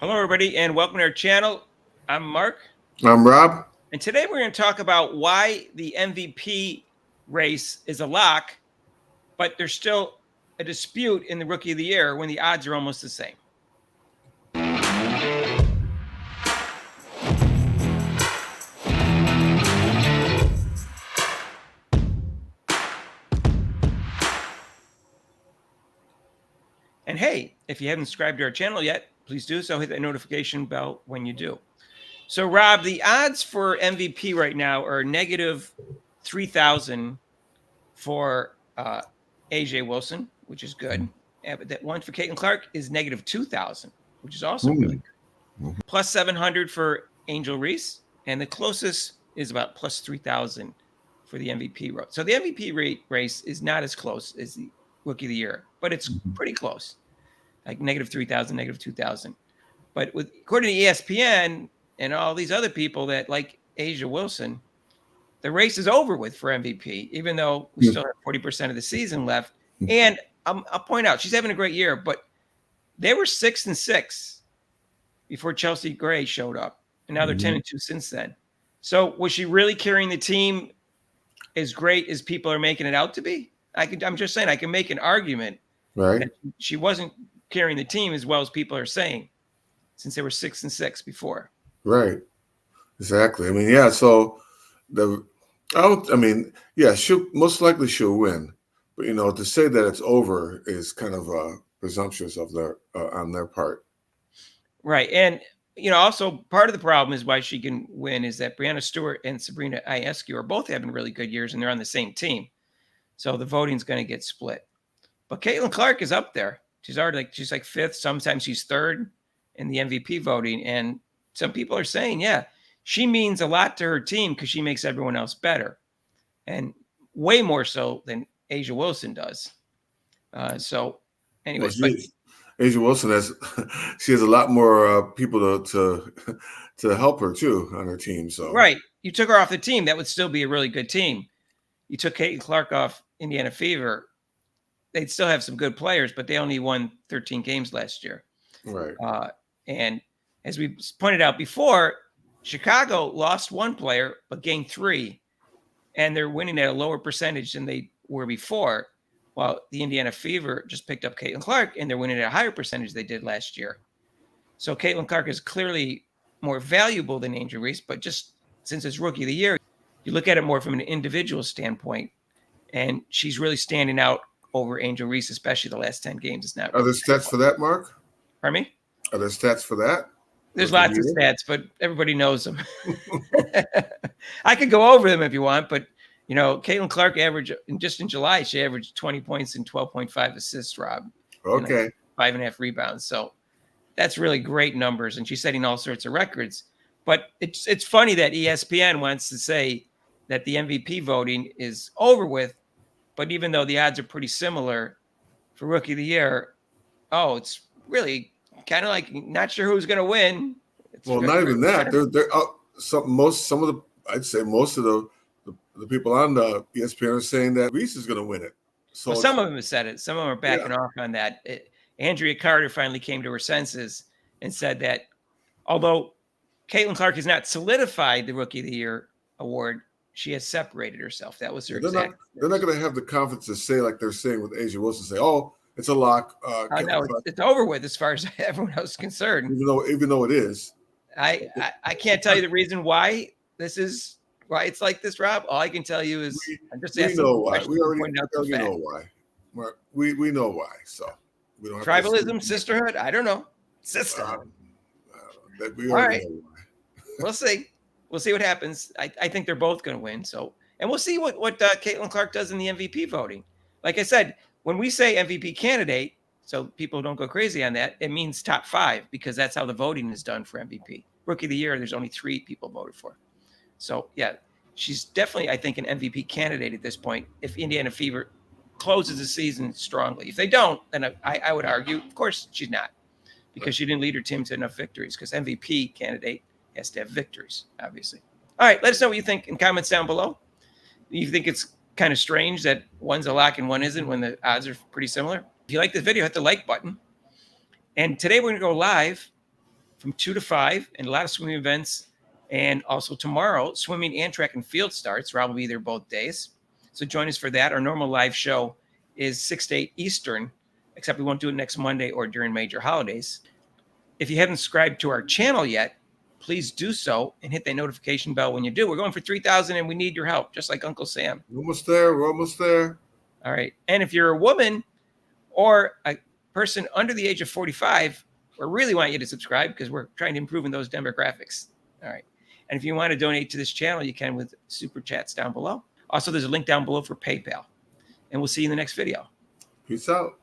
Hello, everybody, and welcome to our channel. I'm Mark, I'm Rob. and today we're going to talk about why the MVP race is a lock, but there's still a dispute in the Rookie of the Year when the odds are almost the same. And hey, if you haven't subscribed to our channel yet, please do so. Hit that notification bell when you do. So, Rob, the odds for MVP right now are negative 3,000 for AJ Wilson, which is good. But that one for Caitlin Clark is negative 2,000, which is also really good. Plus 700 for Angel Reese, and the closest is about plus 3,000 for the MVP race. So the MVP race is not as close as the Rookie of the Year, but it's pretty close, like negative 3,000, negative 2,000. But according to ESPN and all these other people that like Asia Wilson, the race is over with for MVP, even though we still have 40% of the season left. And I'll point out, she's having a great year, but they were 6-6 before Chelsea Gray showed up. And now they're 10-2 since then. So was she really carrying the team as great as people are making it out to be? I'm just saying I can make an argument that she wasn't carrying the team as well as people are saying, since they were 6-6 before. Right. Exactly. I mean, yeah. So she'll most likely she'll win, but to say that it's over is kind of presumptuous of on their part. Right, and also part of the problem is why she can win is that Brianna Stewart and Sabrina Ionescu are both having really good years, and they're on the same team, so the voting's going to get split. But Caitlin Clark is up there. She's like fifth. Sometimes she's third in the MVP voting, and some people are saying, yeah, she means a lot to her team because she makes everyone else better, and way more so than Asia Wilson does. So, anyways, Asia Wilson has a lot more people to help her too on her team. So right, you took her off the team, that would still be a really good team. You took Caitlin Clark off Indiana Fever, they'd still have some good players, but they only won 13 games last year. Right. And as we pointed out before, Chicago lost one player but gained three, and they're winning at a lower percentage than they were before. While the Indiana Fever just picked up Caitlin Clark, and they're winning at a higher percentage they did last year. So Caitlin Clark is clearly more valuable than Angel Reese, but just since it's Rookie of the Year, you look at it more from an individual standpoint, and she's really standing out over Angel Reese, especially the last 10 games. It's not. Are there stats for that, Mark? Pardon me? Are there stats for that? There's lots of stats, but everybody knows them. I could go over them if you want, but Caitlin Clark averaged just in July, she averaged 20 points and 12.5 assists, Rob. Okay. 5.5 rebounds. So that's really great numbers. And she's setting all sorts of records. But it's funny that ESPN wants to say that the MVP voting is over with. But even though the odds are pretty similar for Rookie of the Year, it's really kind of like not sure who's going to win. Not even that. Most of the people on the ESPN are saying that Reese is going to win it. So some of them have said it. Some of them are backing off on that. Andrea Carter finally came to her senses and said that although Caitlin Clark has not solidified the Rookie of the Year award, she has separated herself. That was her exact. They're not going to have the confidence to say like they're saying with Asia Wilson, say, "Oh, it's a lock." No, it's over with as far as everyone else is concerned. Even though it is, I can't tell you the reason why it's like this, Rob. All I can tell you is we know why. We already know why. We know why. So we don't have tribalism, sisterhood. I don't know. Sisterhood. We already know why. We'll see. We'll see what happens. I think they're both going to win. So, and we'll see what Caitlin Clark does in the MVP voting. Like I said, when we say MVP candidate, so people don't go crazy on that, it means top 5 because that's how the voting is done for MVP. Rookie of the Year, there's only 3 people voted for. So, yeah, she's definitely, I think, an MVP candidate at this point if Indiana Fever closes the season strongly. If they don't, then I would argue, of course, she's not because she didn't lead her team to enough victories because MVP candidate has to have victories, obviously. All right, let us know what you think in comments down below. You think it's kind of strange that one's a lock and one isn't when the odds are pretty similar? If you like this video, hit the like button. And today we're going to go live from 2 to 5, and a lot of swimming events. And also tomorrow, swimming and track and field starts. Rob will be there both days. So join us for that. Our normal live show is 6 to 8 Eastern, except we won't do it next Monday or during major holidays. If you haven't subscribed to our channel yet, please do so and hit that notification bell when you do. We're going for 3,000 and we need your help, just like Uncle Sam. Almost there. We're almost there. All right. And if you're a woman or a person under the age of 45, we really want you to subscribe because we're trying to improve in those demographics. All right. And if you want to donate to this channel, you can with super chats down below. Also, there's a link down below for PayPal. And we'll see you in the next video. Peace out.